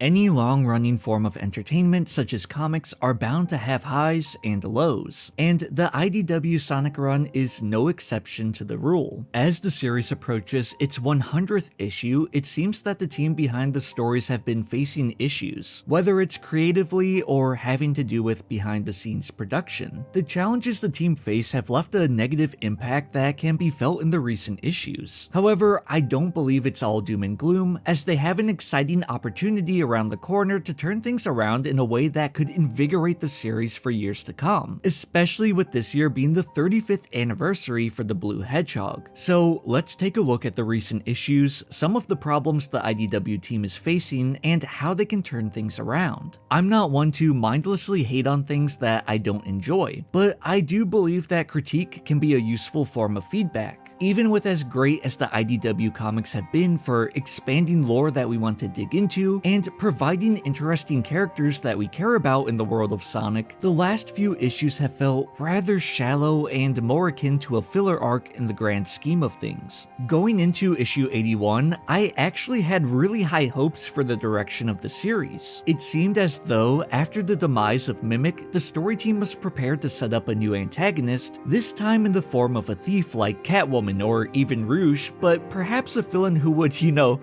Any long-running form of entertainment such as comics are bound to have highs and lows, and the IDW Sonic run is no exception to the rule. As the series approaches its 100th issue, it seems that the team behind the stories have been facing issues, whether it's creatively or having to do with behind-the-scenes production. The challenges the team face have left a negative impact that can be felt in the recent issues. However, I don't believe it's all doom and gloom, as they have an exciting opportunity around the corner to turn things around in a way that could invigorate the series for years to come, especially with this year being the 35th anniversary for the Blue Hedgehog. So let's take a look at the recent issues, some of the problems the IDW team is facing, and how they can turn things around. I'm not one to mindlessly hate on things that I don't enjoy, but I do believe that critique can be a useful form of feedback. Even with as great as the IDW comics have been for expanding lore that we want to dig into, and providing interesting characters that we care about in the world of Sonic, the last few issues have felt rather shallow and more akin to a filler arc in the grand scheme of things. Going into issue 81, I actually had really high hopes for the direction of the series. It seemed as though, after the demise of Mimic, the story team was prepared to set up a new antagonist, this time in the form of a thief like Catwoman or even Rouge, but perhaps a villain who would,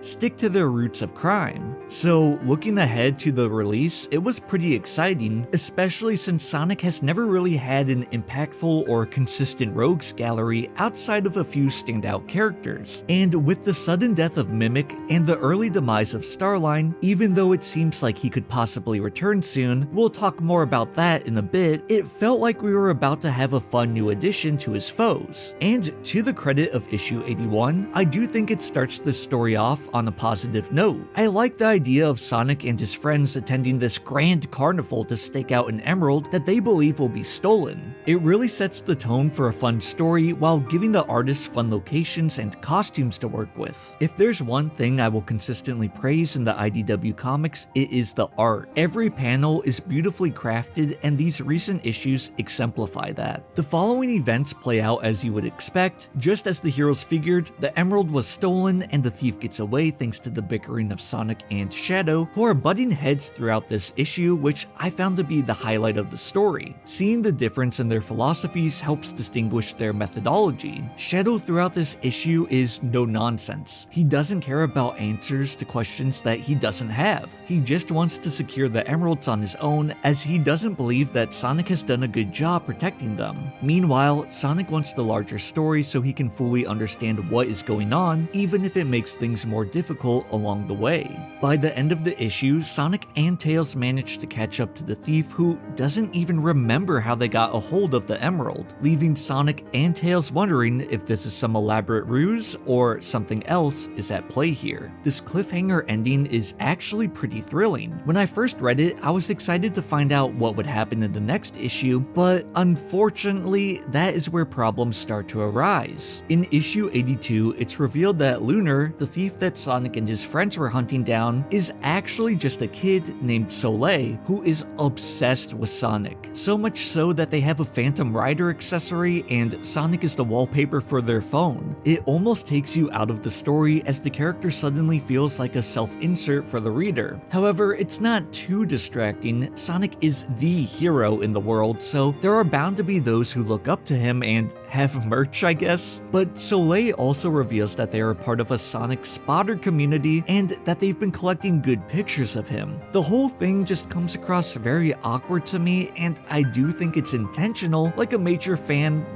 stick to their roots of crime. So looking ahead to the release, it was pretty exciting, especially since Sonic has never really had an impactful or consistent rogues gallery outside of a few standout characters. And with the sudden death of Mimic and the early demise of Starline, even though it seems like he could possibly return soon, we'll talk more about that in a bit, it felt like we were about to have a fun new addition to his foes. And to the credit of issue 81, I do think it starts this story off on a positive note. I like the idea of Sonic and his friends attending this grand carnival to stake out an emerald that they believe will be stolen. It really sets the tone for a fun story while giving the artists fun locations and costumes to work with. If there's one thing I will consistently praise in the IDW comics, it is the art. Every panel is beautifully crafted, and these recent issues exemplify that. The following events play out as you would expect. Just as the heroes figured, the emerald was stolen and the thief gets away thanks to the bickering of Sonic and Shadow, who are butting heads throughout this issue, which I found to be the highlight of the story. Seeing the difference in their philosophies helps distinguish their methodology. Shadow throughout this issue is no nonsense. He doesn't care about answers to questions that he doesn't have. He just wants to secure the emeralds on his own, as he doesn't believe that Sonic has done a good job protecting them. Meanwhile, Sonic wants the larger story so he can fully understand what is going on, even if it makes things more difficult along the way. By the end of the issue, Sonic and Tails manage to catch up to the thief, who doesn't even remember how they got a hold of the emerald, leaving Sonic and Tails wondering if this is some elaborate ruse or something else is at play here. This cliffhanger ending is actually pretty thrilling. When I first read it, I was excited to find out what would happen in the next issue, but unfortunately, that is where problems start to arise. In issue 82, it's revealed that Lunar, the thief that Sonic and his friends were hunting down, is actually just a kid named Soleil who is obsessed with Sonic. So much so that they have a Phantom Rider accessory and Sonic is the wallpaper for their phone. It almost takes you out of the story, as the character suddenly feels like a self-insert for the reader. However, it's not too distracting. Sonic is the hero in the world, so there are bound to be those who look up to him and have merch, I guess. But Soleil also reveals that they are part of a Sonic spotter community and that they've been collecting good pictures of him. The whole thing just comes across very awkward to me, and I do think it's intentional, like a major fan,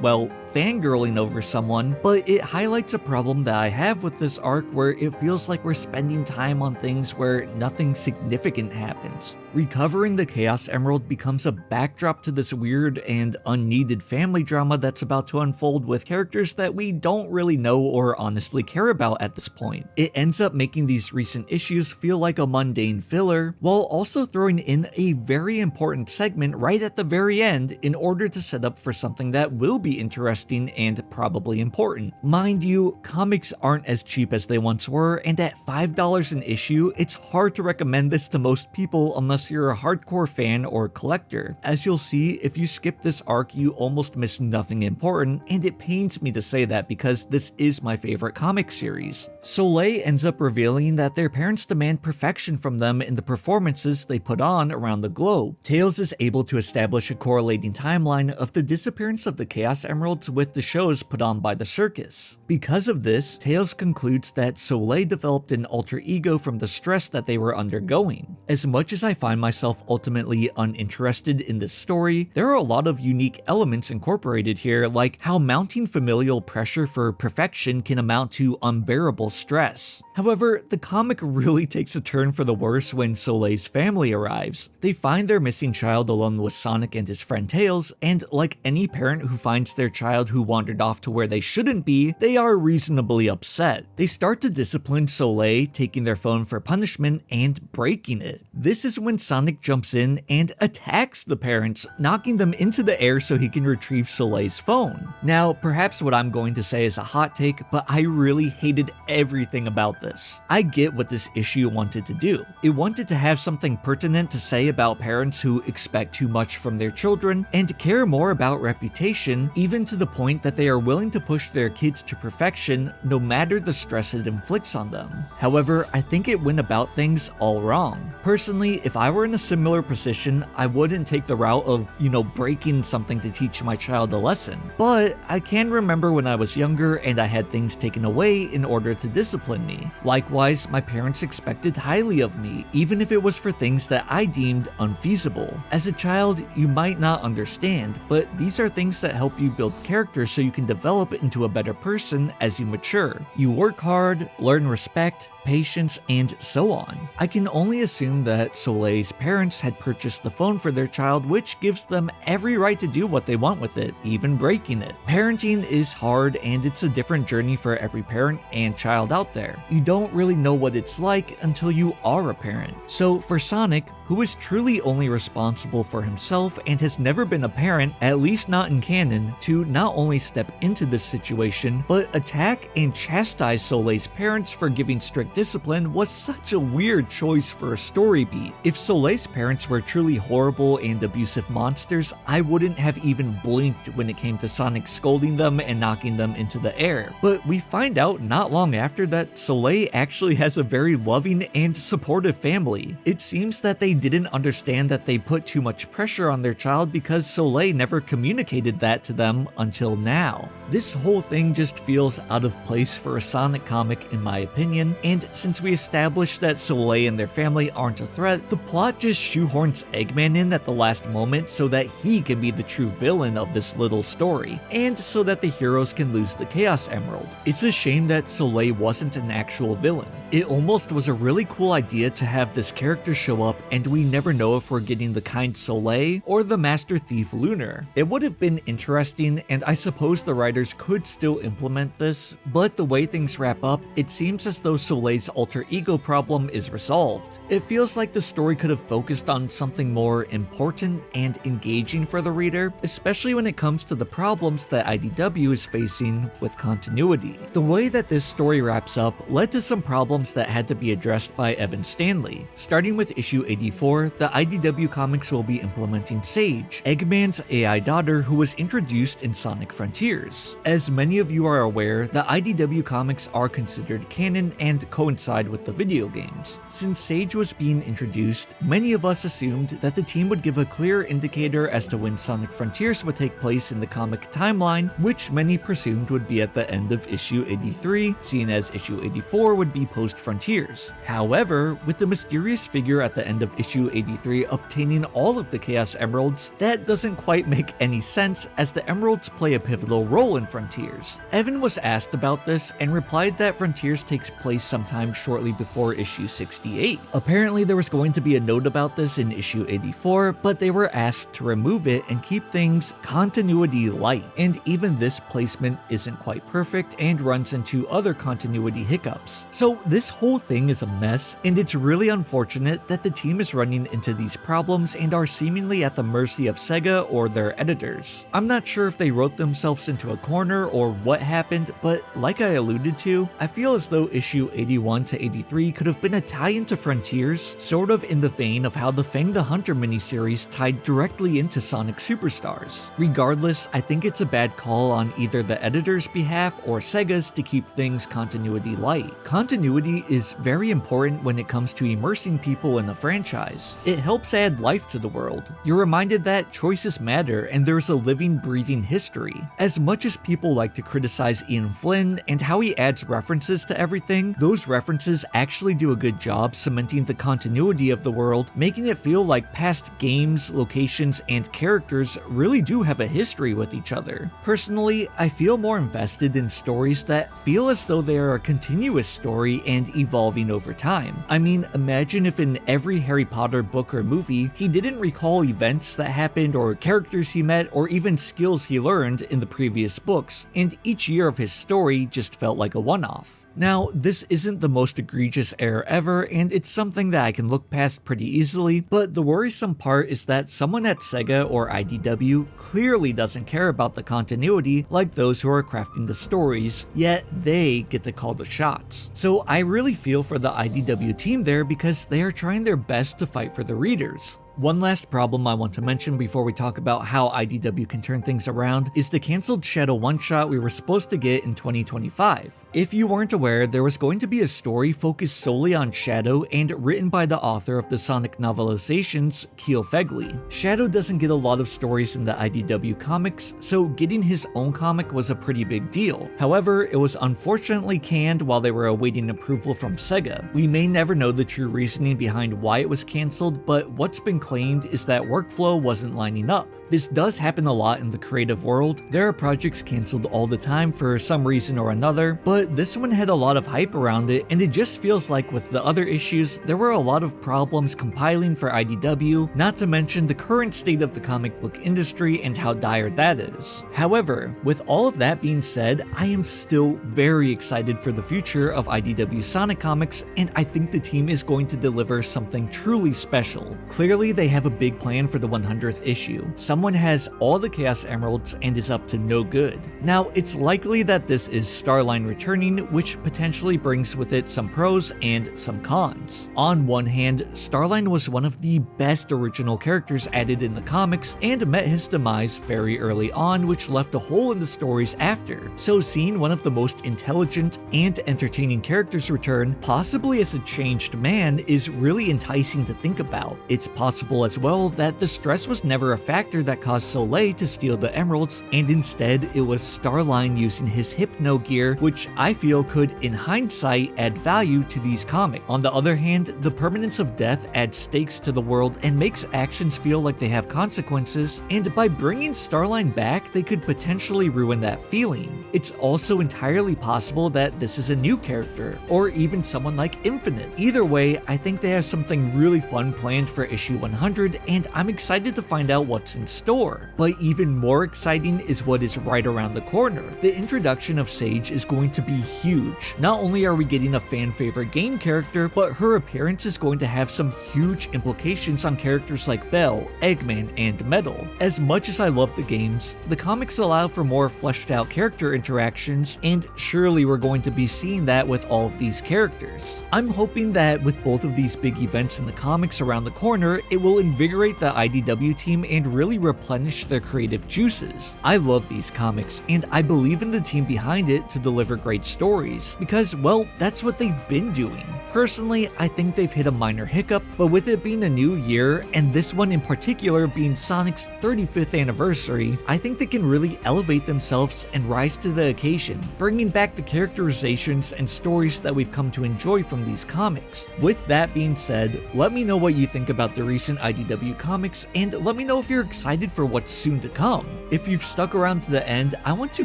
fangirling over someone, but it highlights a problem that I have with this arc, where it feels like we're spending time on things where nothing significant happens. Recovering the Chaos Emerald becomes a backdrop to this weird and unneeded family drama that's about to unfold with characters that we don't really know or honestly care about at this point. It ends up making these recent issues feel like a mundane filler, while also throwing in a very important segment right at the very end in order to set up for something that will be interesting and probably important. Mind you, comics aren't as cheap as they once were, and at $5 an issue, it's hard to recommend this to most people unless you're a hardcore fan or collector. As you'll see, if you skip this arc, you almost miss nothing important, and it pains me to say that because this is my favorite comic series. Soleil ends up revealing that their parents demand perfection information from them in the performances they put on around the globe. Tails is able to establish a correlating timeline of the disappearance of the Chaos Emeralds with the shows put on by the circus. Because of this, Tails concludes that Soleil developed an alter ego from the stress that they were undergoing. As much as I find myself ultimately uninterested in this story, there are a lot of unique elements incorporated here, like how mounting familial pressure for perfection can amount to unbearable stress. However, the comic really takes a turn for the worse when Soleil's family arrives. They find their missing child alone with Sonic and his friend Tails, and like any parent who finds their child who wandered off to where they shouldn't be, they are reasonably upset. They start to discipline Soleil, taking their phone for punishment and breaking it. This is when Sonic jumps in and attacks the parents, knocking them into the air so he can retrieve Soleil's phone. Now, perhaps what I'm going to say is a hot take, but I really hated everything about this. I get what this issue wanted to do. It wanted to have something pertinent to say about parents who expect too much from their children and care more about reputation, even to the point that they are willing to push their kids to perfection no matter the stress it inflicts on them. However, I think it went about things all wrong. Personally, if I were in a similar position, I wouldn't take the route of, breaking something to teach my child a lesson. But I can remember when I was younger and I had things taken away in order to discipline me. Likewise, my parents expected highly of me, even if it was for things that I deemed unfeasible. As a child, you might not understand, but these are things that help you build character so you can develop into a better person as you mature. You work hard, learn respect, patience, and so on. I can only assume that Soleil's parents had purchased the phone for their child, which gives them every right to do what they want with it, even breaking it. Parenting is hard, and it's a different journey for every parent and child out there. You don't really know what it's like until you are a parent. So for Sonic, who is truly only responsible for himself and has never been a parent, at least not in canon, to not only step into this situation, but attack and chastise Soleil's parents for giving strict discipline was such a weird choice for a story beat. If Soleil's parents were truly horrible and abusive monsters, I wouldn't have even blinked when it came to Sonic scolding them and knocking them into the air. But we find out not long after that Soleil actually has a very loving and supportive family. It seems that they didn't understand that they put too much pressure on their child because Soleil never communicated that to them until now. This whole thing just feels out of place for a Sonic comic in my opinion, and since we established that Soleil and their family aren't a threat, the plot just shoehorns Eggman in at the last moment so that he can be the true villain of this little story, and so that the heroes can lose the Chaos Emerald. It's a shame that Soleil wasn't an actual villain. It almost was a really cool idea to have this character show up and we never know if we're getting the kind Soleil or the Master Thief Lunar. It would have been interesting, and I suppose the writers could still implement this, but the way things wrap up, it seems as though Soleil's alter ego problem is resolved. It feels like the story could have focused on something more important and engaging for the reader, especially when it comes to the problems that IDW is facing with continuity. The way that this story wraps up led to some problems that had to be addressed by Evan Stanley. Starting with issue 84, the IDW comics will be implementing Sage, Eggman's AI daughter who was introduced in Sonic Frontiers. As many of you are aware, the IDW comics are considered canon and coincide with the video games. Since Sage was being introduced, many of us assumed that the team would give a clear indicator as to when Sonic Frontiers would take place in the comic timeline, which many presumed would be at the end of issue 83, seeing as issue 84 would be post-Frontiers. However, with the mysterious figure at the end of issue 83 obtaining all of the Chaos Emeralds, that doesn't quite make any sense as the Emeralds play a pivotal role in Frontiers. Evan was asked about this and replied that Frontiers takes place sometime shortly before issue 68. Apparently there was going to be a note about this in issue 84, but they were asked to remove it and keep things continuity light, and even this placement isn't quite perfect and runs into other continuity hiccups. So this whole thing is a mess, and it's really unfortunate that the team is running into these problems and are seemingly at the mercy of Sega or their editors. I'm not sure if they wrote themselves into a corner or what happened, but like I alluded to, I feel as though issue 81 to 83 could have been a tie-in to Frontiers, sort of in the vein of how the Fang the Hunter miniseries tied directly into Sonic Superstars. Regardless, I think it's a bad call on either the editor's behalf or Sega's to keep things continuity light. Continuity continuity is very important when it comes to immersing people in a franchise. It helps add life to the world. You're reminded that choices matter and there's a living, breathing history. As much as people like to criticize Ian Flynn and how he adds references to everything, those references actually do a good job cementing the continuity of the world, making it feel like past games, locations, and characters really do have a history with each other. Personally, I feel more invested in stories that feel as though they are a continuous story and evolving over time. I mean, imagine if in every Harry Potter book or movie, he didn't recall events that happened or characters he met or even skills he learned in the previous books, and each year of his story just felt like a one-off. Now, this isn't the most egregious error ever, and it's something that I can look past pretty easily, but the worrisome part is that someone at Sega or IDW clearly doesn't care about the continuity like those who are crafting the stories, yet they get to call the shots. So I really feel for the IDW team there because they are trying their best to fight for the readers. One last problem I want to mention before we talk about how IDW can turn things around is the cancelled Shadow one-shot we were supposed to get in 2025. If you weren't aware, there was going to be a story focused solely on Shadow and written by the author of the Sonic novelizations, Keel Fegley. Shadow doesn't get a lot of stories in the IDW comics, so getting his own comic was a pretty big deal. However, it was unfortunately canned while they were awaiting approval from Sega. We may never know the true reasoning behind why it was cancelled, but what's been claimed is that workflow wasn't lining up. This does happen a lot in the creative world. There are projects cancelled all the time for some reason or another, but this one had a lot of hype around it, and it just feels like with the other issues, there were a lot of problems compiling for IDW, not to mention the current state of the comic book industry and how dire that is. However, with all of that being said, I am still very excited for the future of IDW Sonic comics, and I think the team is going to deliver something truly special. Clearly, they have a big plan for the 100th issue. Someone has all the Chaos Emeralds and is up to no good. Now, it's likely that this is Starline returning, which potentially brings with it some pros and some cons. On one hand, Starline was one of the best original characters added in the comics and met his demise very early on, which left a hole in the stories after. So seeing one of the most intelligent and entertaining characters return, possibly as a changed man, is really enticing to think about. It's possible as well that the stress was never a factor that caused Soleil to steal the emeralds, and instead it was Starline using his hypno gear, which I feel could, in hindsight, add value to these comics. On the other hand, the permanence of death adds stakes to the world and makes actions feel like they have consequences, and by bringing Starline back, they could potentially ruin that feeling. It's also entirely possible that this is a new character, or even someone like Infinite. Either way, I think they have something really fun planned for issue 100, and I'm excited to find out what's in store. But even more exciting is what is right around the corner. The introduction of Sage is going to be huge. Not only are we getting a fan favorite game character, but her appearance is going to have some huge implications on characters like Belle, Eggman, and Metal. As much as I love the games, the comics allow for more fleshed out character interactions, and surely we're going to be seeing that with all of these characters. I'm hoping that with both of these big events in the comics around the corner, it will invigorate the IDW team and really replenish their creative juices. I love these comics, and I believe in the team behind it to deliver great stories, because, well, that's what they've been doing. Personally, I think they've hit a minor hiccup, but with it being a new year, and this one in particular being Sonic's 35th anniversary, I think they can really elevate themselves and rise to the occasion, bringing back the characterizations and stories that we've come to enjoy from these comics. With that being said, let me know what you think about the recent IDW comics, and let me know if you're excited for what's soon to come. If you've stuck around to the end, I want to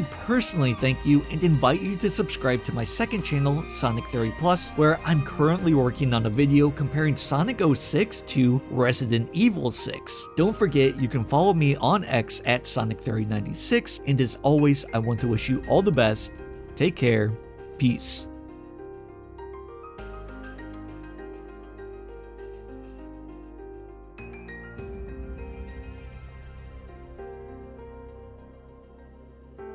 personally thank you and invite you to subscribe to my second channel, Sonic Theory Plus, where I'm currently working on a video comparing Sonic 06 to Resident Evil 6. Don't forget, you can follow me on X at SonicTheory96, and as always, I want to wish you all the best, take care, peace.